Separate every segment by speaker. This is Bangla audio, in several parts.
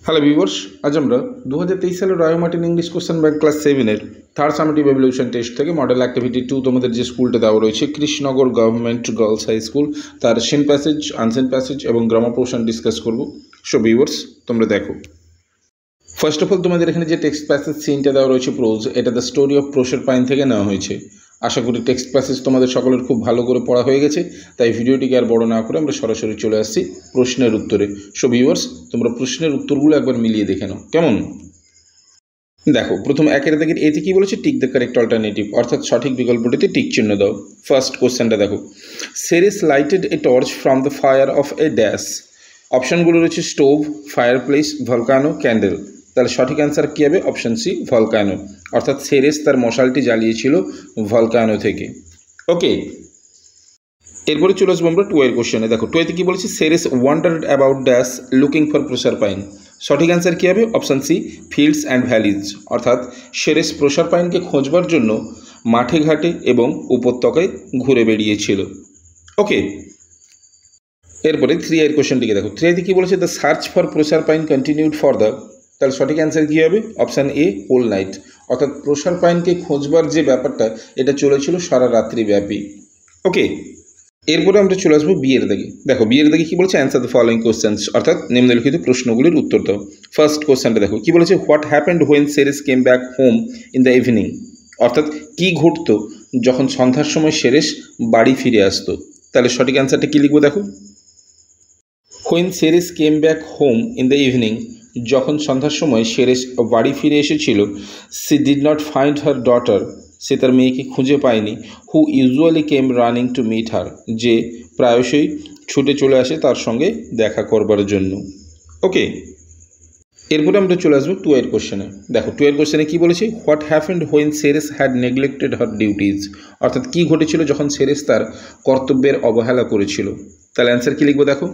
Speaker 1: হ্যালো ভিউয়ার্স, আজ আমরা 2023 সালের Roy Martin English question bank class 7-এর থার্ড সামেটিভ এভালুয়েশন টেস্ট থেকে মডেল অ্যাক্টিভিটি 2 তোমাদের যে স্কুলটা দেওয়া রয়েছে Krishnanagar government girls high school, তার সিন প্যাসেজ, আনসিন প্যাসেজ এবং গ্রামার পোর্শন ডিসকাস করব। সো ভিউয়ার্স, তোমরা দেখো। ফার্স্ট অফ অল তোমাদের এখানে যে টেক্সট প্যাসেজ সিনটা দেওয়া রয়েছে প্রোজ, এটা দ্য স্টোরি অফ প্রোসেরপাইন থেকে নেওয়া হয়েছে। আশা করি টেক্সট প্যাসেজ তোমাদের সকলের খুব ভালো করে পড়া হয়ে গেছে, তাই ভিডিওটিকে আর বড় না করে আমরা সরাসরি চলে আসছি প্রশ্নের উত্তরে। সো ভিউয়ার্স, তোমরা প্রশ্নের উত্তরগুলো একবার মিলিয়ে দেখে নাও কেমন। দেখো, প্রথম একের দাগের এতে কি বলেছে, টিক দ্য কারেক্ট অল্টারনেটিভ, অর্থাৎ সঠিক বিকল্পটিতে টিক চিহ্ন দাও। ফার্স্ট কোশ্চেনটা দেখো, Ceres lighted a torch from the fire of a dash. অপশানগুলো রয়েছে stove, fireplace, volcano, candle. তাহলে সঠিক অ্যান্সার কী হবে? Option C, volcano. অর্থাৎ সেরেস তার মশালটি জ্বালিয়েছিল ভলকানো থেকে। ওকে, এরপরে চলে আসবো আমরা 2 এর কোশ্চেনে। দেখো 2 এতে কী বলেছে, Ceres wandered about dash looking for Proserpine. সঠিক অ্যান্সার কী হবে? Option C, fields and valleys. অর্থাৎ সেরেস প্রোসারপাইনকে খোঁজবার জন্য মাঠে ঘাটে এবং উপত্যকায় ঘুরে বেরিয়েছিল। ওকে, এরপরে 3 এর কোশ্চেনটিকে দেখো। 3 এতে কী বলেছে, the search for Proserpine continued for the. তাহলে সঠিক অ্যান্সার কী হবে? Option A, whole night. অর্থাৎ প্রোসারপাইনকে খোঁজবার যে ব্যাপারটা, এটা চলেছিল সারা রাত্রি ব্যাপী। ওকে, এরপরে আমরা চলে আসবো বিয়ের দাগে। দেখো বিয়ের দাগে কী বলেছে, অ্যান্সার দ্য ফলোইং কোশ্চেন্স, অর্থাৎ নিম্নলিখিত প্রশ্নগুলির উত্তর দাও। ফার্স্ট কোশ্চেনটা দেখো, কী বলেছে, what happened when Ceres came back home in the evening. অর্থাৎ কী ঘটতো যখন সন্ধ্যার সময় সেরেস বাড়ি ফিরে আসতো। তাহলে সঠিক অ্যান্সারটা কী লিখবো দেখো, when Ceres came back home in the evening, যখন সন্ধ্যার সময় সেরেস বাড়ি ফিরে এসেছিল, she did not find her daughter, সে তার মেয়েকে খুঁজে পায়নি, who usually came running to meet her, যে প্রায়শই ছুটে চলে আসে তার সঙ্গে দেখা করবার জন্য। ওকে, এরপরে আমরা চলে আসবো 2 এর কোশ্চেনে। দেখো 2 এর কোশ্চেনে কী বলেছে, what happened when Ceres had neglected her duties. অর্থাৎ কী ঘটেছিল যখন সেরেস তার কর্তব্যের অবহেলা করেছিল। তাহলে অ্যান্সার কী লিখবো দেখো,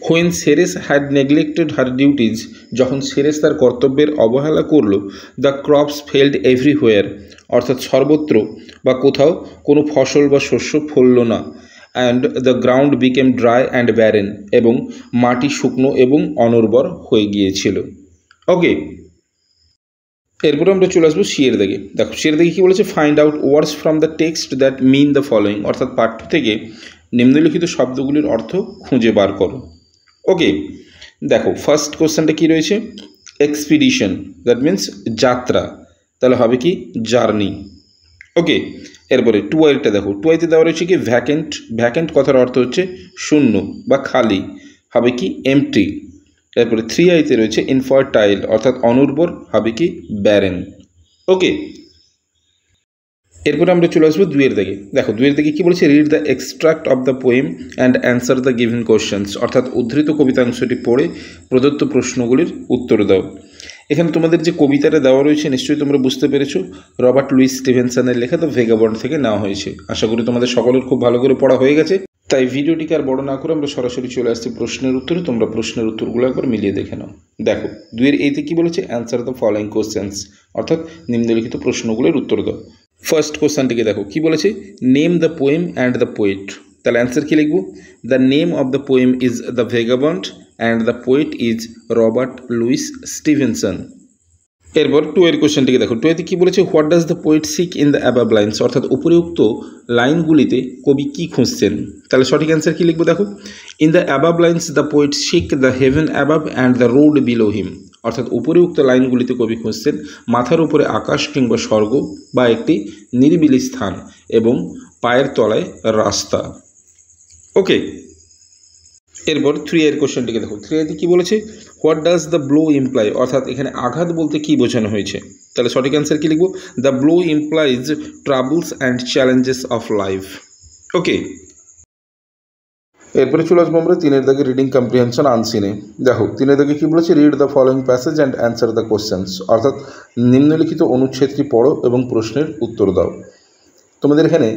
Speaker 1: when Ceres had neglected her duties, যখন সেরেস তার কর্তব্যের অবহেলা করল, দ্য ক্রপস ফেল্ড এভরিহোয়ার। অর্থাৎ সর্বত্র বা কোথাও কোনো ফসল বা শস্য ফলল না। And the ground became dry and barren, এবং মাটি শুকনো এবং অনর্বর হয়ে গিয়েছিল। ওকে, এরপরে আমরা চলে আসবো সি এর দাগে। দেখো সি এর দাগে কী বলেছে, find out words from the text that mean the following. অর্থাৎ পাঠ্য থেকে নিম্নলিখিত শব্দগুলির অর্থ খুঁজে বার করো। ওকে, দেখো ফার্স্ট কোশ্চেনটা কী রয়েছে, এক্সপিডিশন, দ্যাট মিন্স যাত্রা। তাহলে হবে কি, জার্নি। ওকে, এরপরে 2 আইটা দেখো। 2 আইতে দেওয়া রয়েছে কি, ভ্যাকেন্ট। ভ্যাকেন্ট কথার অর্থ হচ্ছে শূন্য বা খালি, হবে কি এমটি। এরপরে 3 আইতে রয়েছে ইনফার্টাইল, অর্থাৎ অনুর্বর, হবে কি ব্যারেন। ওকে, এরপরে আমরা চলে আসবো 2 এর দাগে। দেখো 2 এর দাগে কী বলেছে, read the extract of the poem and answer the given questions. অর্থাৎ উদ্ধৃত কবিতাংশটি পড়ে প্রদত্ত প্রশ্নগুলির উত্তর দাও। এখানে তোমাদের যে কবিতাটা দেওয়া রয়েছে নিশ্চয়ই তোমরা বুঝতে পেরেছো, রবার্ট লুইস স্টিভেনসনের লেখা দ্য ভেগাবন্ড থেকে নেওয়া হয়েছে। আশা করি তোমাদের সকলের খুব ভালো করে পড়া হয়ে গেছে, তাই ভিডিওটিকে আর বড় না করে আমরা সরাসরি চলে আসছি প্রশ্নের উত্তরে। তোমরা প্রশ্নের উত্তরগুলো একবার মিলিয়ে দেখে নাও। দেখো 2 এর এতে কী বলেছে, অ্যান্সার দ্য ফলোয়িং কোশ্চেন্স, অর্থাৎ নিম্নলিখিত প্রশ্নগুলোর উত্তর দাও। ফার্স্ট কোশ্চেনটিকে দেখো, কী বলেছে, name the poem and the poet. তাহলে অ্যান্সার কী লিখবো, the name of the poem is the vagabond and the poet is Robert Louis Stevenson. এরপর 2 এর কোশ্চেনটিকে দেখো। 2 এতে কী বলেছে, what does the poet seek in the above lines. অর্থাৎ উপরিউক্ত লাইনগুলিতে কবি কী খুঁজছেন। তাহলে সঠিক অ্যান্সার কী লিখবো দেখো, in the above lines the poet seek the heaven above and the road below him. অর্থাৎ উপরিউক্ত লাইনগুলিতে কবি খুঁজছেন মাথার উপরে আকাশ কিংবা স্বর্গ বা একটি নিরিবিলি স্থান এবং পায়ের তলায় রাস্তা। ওকে, এরপর 3 এর কোশ্চেনটিকে দেখো। 3 এতে কী বলেছে, what does the blow imply. অর্থাৎ এখানে আঘাত বলতে কী বোঝানো হয়েছে। তাহলে সঠিক অ্যান্সার কী লিখবো, the blow implies troubles and challenges of life. Okay, এরপরে চলে আসবো আমরা 3 এর দাগে, রিডিং কম্প্রিহেনশন আনসিনে। দেখো 3 এর দাগে কী বলেছে, read the following passage and answer the questions. অর্থাৎ নিম্নলিখিত অনুচ্ছেদটি পড়ো এবং প্রশ্নের উত্তর দাও। তোমাদের এখানে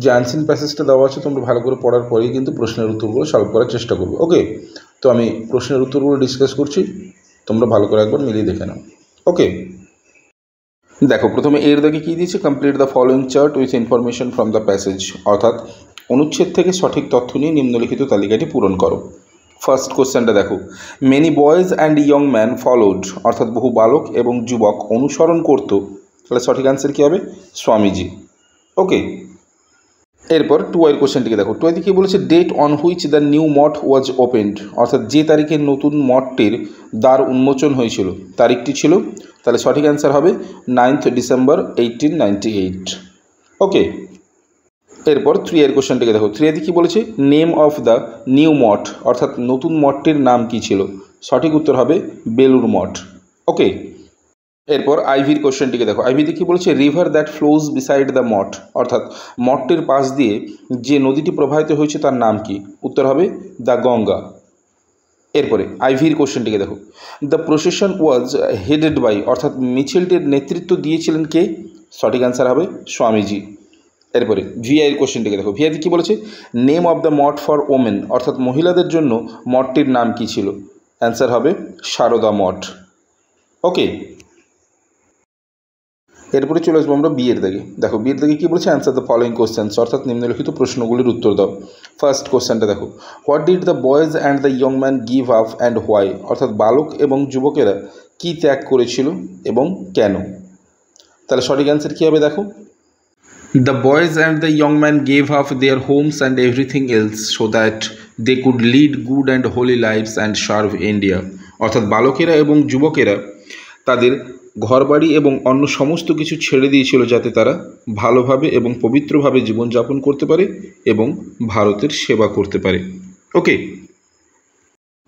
Speaker 1: যে আনসিন প্যাসেজটা দেওয়া আছে তোমরা ভালো করে পড়ার পরেই কিন্তু প্রশ্নের উত্তরগুলো সলভ করার চেষ্টা করবে। ওকে, তো আমি প্রশ্নের উত্তরগুলো ডিসকাস করছি, তোমরা ভালো করে একবার মিলিয়ে দেখে নাও। ওকে, দেখো প্রথমে এর দাগে কী দিয়েছে, complete the following chart with information from the passage. অর্থাৎ অনুচ্ছেদ থেকে সঠিক তথ্য নিয়ে নিম্নলিখিত তালিকাটি পূরণ করো। ফার্স্ট কোশ্চেনটা দেখো, many boys and young man followed, অর্থাৎ বহু বালক এবং যুবক অনুসরণ করত, তাহলে সঠিক অ্যান্সার কী হবে? স্বামীজি। ওকে, এরপর 2 এর কোশ্চেনটিকে দেখো। 2 কী বলেছে? Date on which the new math was opened, অর্থাৎ যে তারিখে নতুন মঠটির দ্বার উন্মোচন হয়েছিল তারিখটি ছিল, তাহলে সঠিক অ্যান্সার হবে 9th ডিসেম্বর 1898। ওকে, এরপর 3 এর কোশ্চেনটিকে দেখো। 3 কী বলেছে? নেম অফ দ্য নিউ মঠ, অর্থাৎ নতুন মঠটির নাম কী ছিল? সঠিক উত্তর হবে বেলুর মঠ। ওকে, এরপর আইভির কোশ্চেনটিকে দেখো। আইভিতে কী বলেছে? River that flows beside the math, অর্থাৎ মঠটির পাশ দিয়ে যে নদীটি প্রবাহিত হয়েছে তার নাম কি? উত্তর হবে দ্য গঙ্গা। এরপরে আইভির কোশ্চেনটিকে দেখো। The procession was headed by, অর্থাৎ মিছিলটির নেতৃত্ব দিয়েছিলেন কে? সঠিক অ্যান্সার হবে স্বামীজি। এরপরে ভিআইয়ের কোশ্চেনটিকে দেখো। ভিআইতে কী বলেছে? Name of the Math for women, অর্থাৎ মহিলাদের জন্য মঠটির নাম কী ছিল? অ্যান্সার হবে সারদা মঠ। ওকে, এরপরে চলে আসবো আমরা বিয়ের দাগে। দেখো বিয়ের দাগে কী বলেছে? অ্যান্সার দ্য ফলোয়িং কোশ্চেন্স, অর্থাৎ নিম্নলিখিত প্রশ্নগুলির উত্তর দাও। ফার্স্ট কোশ্চেনটা দেখো, what did the boys and the young man give up and why, অর্থাৎ বালক এবং যুবকেরা কী ত্যাগ করেছিল এবং কেন? তাহলে সঠিক অ্যান্সার কী হবে? দেখো, the boys and the young man gave up their homes and everything else so that they could lead good and holy lifes and serve India, অর্থাৎ বালকেরা এবং যুবকেরা তাদের ঘরবাড়ি এবং অন্য সমস্ত কিছু ছেড়ে দিয়েছিল যাতে তারা ভালোভাবে এবং পবিত্রভাবে জীবনযাপন করতে পারে এবং ভারতের সেবা করতে পারে। ওকে,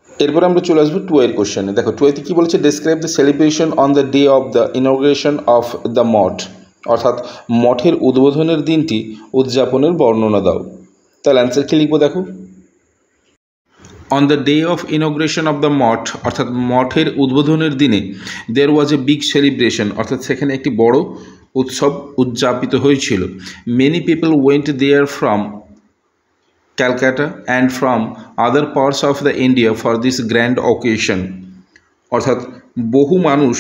Speaker 1: এরপর আমরা চলে আসবো 2 এর কোশ্চেনে। দেখো 2 কী বলেছে? Describe the celebration on the day of the inauguration of the math, অর্থাৎ মঠের উদ্বোধনের দিনটি উদযাপনের বর্ণনা দাও। তাহলে অ্যান্সার কী লিখবো? দেখো, on the day of inauguration of the math, অর্থাৎ মঠের উদ্বোধনের দিনে দেয়ার ওয়াজ এ বিগ সেলিব্রেশন, অর্থাৎ সেখানে একটি বড় উৎসব উদযাপিত হয়েছিল। Many people went there from Calcutta and from other parts of the India for this grand occasion, অর্থাৎ বহু মানুষ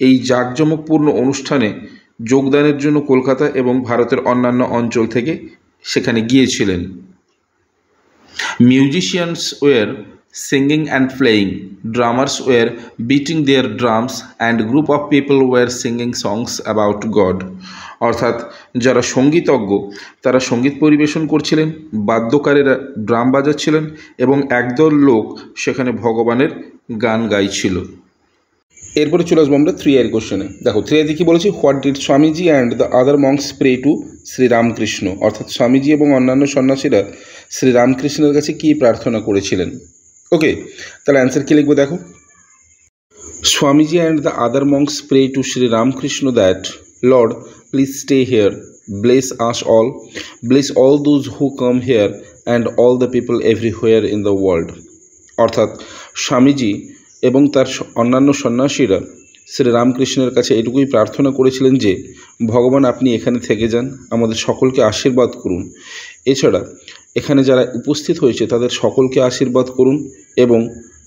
Speaker 1: এই জাঁকজমকপূর্ণ অনুষ্ঠানে যোগদানের জন্য কলকাতা এবং ভারতের অন্যান্য অঞ্চল থেকে সেখানে গিয়েছিলেন। Musicians were singing and playing, drummers were beating their drums, and group of people were singing songs about God, অর্থাৎ যারা সঙ্গীতজ্ঞ তারা সঙ্গীত পরিবেশন করছিলেন, বাদ্যকারেরা ড্রাম বাজাচ্ছিলেন এবং একদল লোক সেখানে ভগবানের গান গাইছিল। এরপরে চলে আসবো আমরা 3 এর কোশ্চেনে। দেখো 3 কী বলেছে? What did Swamiji and the other monks pray to Shri Ramakrishna, অর্থাৎ স্বামীজি এবং অন্যান্য সন্ন্যাসীরা শ্রী রামকৃষ্ণের কাছে কী প্রার্থনা করেছিলেন? ওকে, তাহলে অ্যান্সার কী লিখবো? দেখো, Swamiji and the other monks pray to Shri Ramakrishna that lord please stay here, bless us all, bless all those who come here and all the people everywhere in the world, অর্থাৎ স্বামীজি এবং তার অন্যান্য সন্ন্যাসীরা শ্রী রামকৃষ্ণের কাছে এটুকুই প্রার্থনা করেছিলেন যে ভগবান আপনি এখানে থেকে যান, আমাদের সকলকে আশীর্বাদ করুন, এছাড়া এখানে যারা উপস্থিত হয়েছে তাদের সকলকে আশীর্বাদ করুন এবং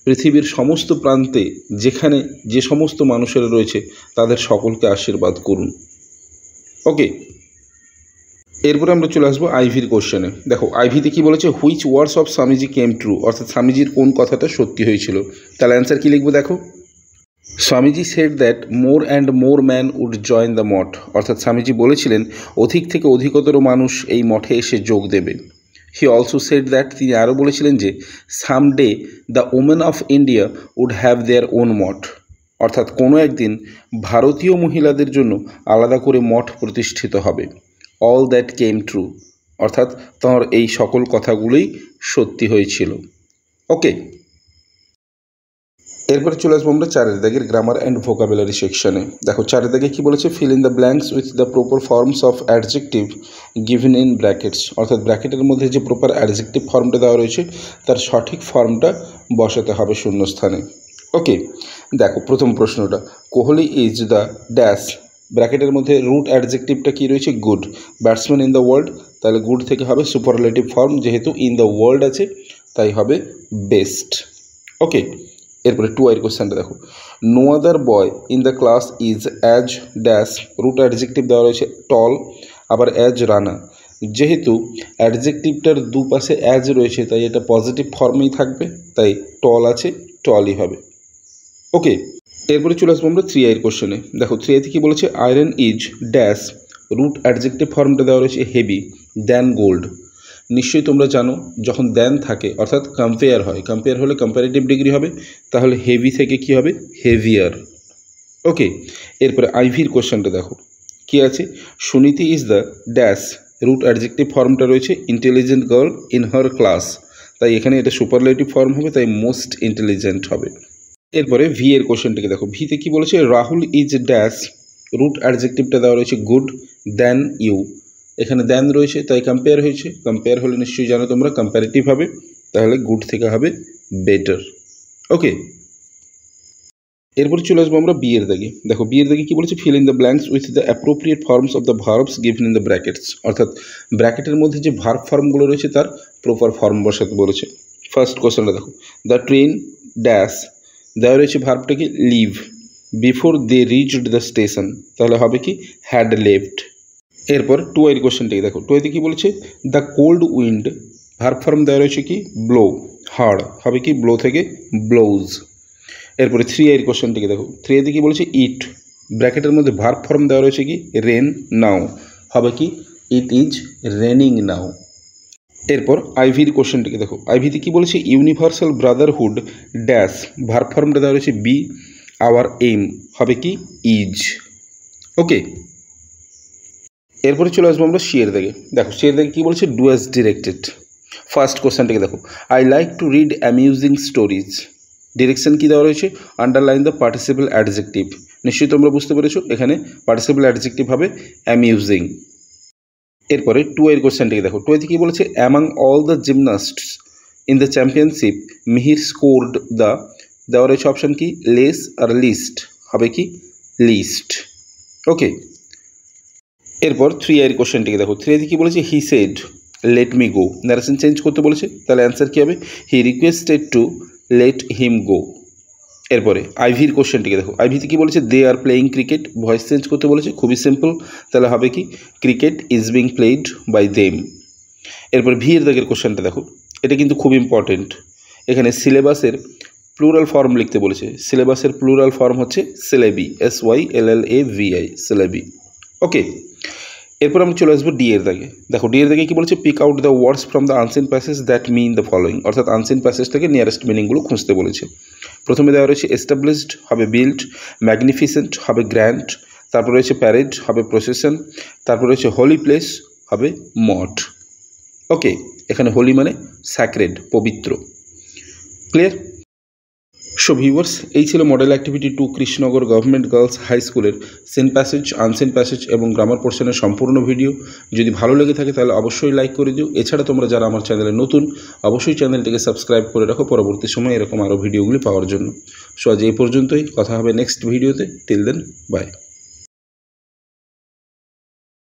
Speaker 1: পৃথিবীর সমস্ত প্রান্তে যেখানে যে সমস্ত মানুষেরা রয়েছে তাদের সকলকে আশীর্বাদ করুন। ওকে, এরপরে আমরা চলে আসবো আইভির কোশ্চেনে। দেখো আইভিতে কী বলেছে? Which words of Swamiji came true, অর্থাৎ স্বামীজির কোন কথাটা সত্যি হয়েছিল? তাহলে অ্যান্সার কী লিখবো? দেখো, Swamiji said that more and more man would join the math, অর্থাৎ স্বামীজি বলেছিলেন অধিক থেকে অধিকতর মানুষ এই মঠে এসে যোগ দেবে। হি অলসো সেড দ্যাট, তিনি আরও বলেছিলেন যে someday the women of India would have their own math, অর্থাৎ কোনো একদিন ভারতীয় মহিলাদের জন্য আলাদা করে মঠ প্রতিষ্ঠিত হবে। অল দ্যাট কেম ট্রু, অর্থাৎ তাঁর এই সকল কথাগুলোই সত্যি হয়েছিল। ওকে, এরপরে চলে আসবো আমরা 4 দাগের গ্রামার অ্যান্ড ভোকাবুলারি সেকশনে। দেখো 4 দাগে কী বলেছে? Fill in the blanks with the proper forms of adjective given in brackets, অর্থাৎ ব্র্যাকেটের মধ্যে যে প্রপার অ্যাডজেক্টিভ ফর্মটা দেওয়া রয়েছে তার সঠিক ফর্মটা বসাতে হবে শূন্যস্থানে। ওকে, দেখো প্রথম প্রশ্নটা, কোহলি ইজ দ্য ড্যাশ, ব্র্যাকেটের মধ্যে রুট অ্যাডজেক্টিভটা কী রয়েছে? Good. Batsman in the world, তাহলে গুড থেকে হবে সুপারলেটিভ ফর্ম, যেহেতু ইন দ্য ওয়ার্ল্ড আছে তাই হবে বেস্ট। ওকে, এরপরে 2 এর কোশ্চেনটা দেখো, no other boy in the class is as dash, root adjective দেওয়া রয়েছে টল, আবার অ্যাজ রানা, যেহেতু অ্যাডজেক্টিভটার দুপাশে অ্যাজ রয়েছে তাই এটা পজিটিভ ফর্মেই থাকবে, তাই টল আছে, টলই হবে। ওকে, এরপরে চলে আসবো আমরা 3i এর কোশ্চেনে। দেখো 3i-তে কী বলেছে, iron is dash, root adjective ফর্মটা দেওয়া রয়েছে হেভি দ্যান গোল্ড। নিশ্চয়ই তোমরা জানো যখন দ্যান থাকে অর্থাৎ কম্পেয়ার হয়, কম্পেয়ার হলে কম্পারেটিভ ডিগ্রি হবে, তাহলে হেভি থেকে কি হবে, হেভিয়ার। ওকে, এরপরে আইভির কোশ্চেনটা দেখো কী আছে, Suniti is the dash, root adjective ফর্মটা রয়েছে intelligent girl in her class, তাই এখানে এটা সুপারলেটিভ ফর্ম হবে, তাই মোস্ট ইন্টেলিজেন্ট হবে। এরপরে ভি এর কোশ্চেনটাকে দেখো, ভিতে কি বলেছে, রাহুল ইজ ড্যাশ, রুট অ্যাডজেক্টিভটা দেওয়া রয়েছে গুড দ্যান ইউ, এখানে দ্যান রয়েছে তাই কম্পেয়ার হয়েছে, কম্পেয়ার হলে নিশ্চয়ই জানো তোমরা কম্পারেটিভ হবে, তাহলে গুড থেকে হবে বেটার। ওকে, এরপর চলে আসবো আমরা বি এর দাগে। দেখো বি এর দাগে কী বলেছে, fill in the blanks with the appropriate forms of the verbs given in the brackets, অর্থাৎ ব্র্যাকেটের মধ্যে যে ভার্ব ফর্মগুলো রয়েছে তার প্রপার ফর্ম বসাতে বলেছে। ফার্স্ট কোশ্চেনটা দেখো, দ্য ট্রেন ড্যাশ, দেওয়া রয়েছে ভার্বটা কি leave, before they reached the station, তাহলে হবে কি হ্যাড লেফট। এরপর 2i এর কোশ্চেনটাকে দেখো, 2i-তে কী বলেছে, the cold wind, verb form দেওয়া রয়েছে কি ব্লো, হার্ড, হবে কি ব্লো থেকে ব্লোজ। এরপরে 3i এর কোশ্চেনটিকে দেখো, 3i-তে কী বলেছে, ইট, ব্র্যাকেটের মধ্যে ভার্ব ফর্ম দেওয়া রয়েছে কি রেন নাও, হবে কি ইট ইজ রেনিং নাও। এরপর আইভির কোশ্চেনটিকে দেখো, আইভিতে কী বলেছে, ইউনিভার্সাল ব্রাদারহুড ড্যাশ, ভার্ব ফর্মটা দেওয়া রয়েছে বি আওয়ার এইম, হবে কি ইজ। ওকে, এরপরে চলে আসবো আমরা সি এর দাগে। দেখো সি এর দাগে কী বলেছে, ডু অ্যাজ ডিরেক্টেড। ফার্স্ট কোশ্চেনটিকে দেখো, I like to read amusing stories, direction কী দেওয়া রয়েছে, আন্ডারলাইন দ্য পার্টিসিপল অ্যাডজেক্টিভ, নিশ্চয়ই তোমরা বুঝতে পেরেছো এখানে পার্টিসিপল অ্যাডজেক্টিভ হবে অ্যামিউজিং। এরপরে 2i এর কোশ্চেনটিকে দেখো, 2i-তে কী বলেছে, among all the gymnasts in the championship Mihir scored the, দেওয়া রয়েছে অপশান কি লেস আর লিস্ট, হবে কি লিস্ট। ওকে, এরপর 3i এর কোশ্চেনটিকে দেখো, 3i-তে কী বলেছে, he said let me go, narration change করতে বলেছে, তাহলে অ্যান্সার কী হবে, he requested to let him go. এরপরে আইভির কোশ্চেনটিকে দেখো, আইভিতে কী বলেছে, they are playing cricket, voice change করতে বলেছে, খুবই সিম্পল, তাহলে হবে কি cricket is being played by them. এরপর ভি এর দাগের কোশ্চেনটা দেখো, এটা কিন্তু খুব ইম্পর্টেন্ট, এখানে সিলেবাসের প্লুরাল ফর্ম লিখতে বলেছে, সিলেবাসের প্লুরাল ফর্ম হচ্ছে সিলেবি, SYLLAVI, সিলেবি। ওকে, এরপর আমরা চলে আসবো ডি এর দাগে। দেখো ডি এর দাগে কী বলেছে, pick out the words from the unseen passage that mean the following, অর্থাৎ আনসিন প্যাসেজ থেকে নিয়ারেস্ট মিনিংগুলো খুঁজতে বলেছে। প্রথমে দেওয়া রয়েছে এস্টাবলিশড, হবে বিল্ড, ম্যাগনিফিসেন্ট, হবে গ্র্যান্ড, তারপর রয়েছে প্যারেড, হবে প্রসেশন, তারপর রয়েছে হোলি প্লেস, হবে মঠ। ওকে, এখানে হোলি মানে স্যাক্রেড, পবিত্র। ক্লিয়ার? সো ভিউয়ার্স, এই ছিল model activity 2 Krishnanagar government girls high স্কুলের সিন প্যাসেজ, আনসিন প্যাসেজ এবং গ্রামার পোর্শনের সম্পূর্ণ ভিডিও। যদি ভালো লেগে থাকে তাহলে অবশ্যই লাইক করে দিও। এছাড়া তোমরা যারা আমার চ্যানেলে নতুন, অবশ্যই চ্যানেলটিকে সাবস্ক্রাইব করে রাখো পরবর্তী সময় এরকম আরও ভিডিওগুলি পাওয়ার জন্য। সো আজ এই পর্যন্তই, কথা হবে নেক্সট ভিডিওতে। Till then, by.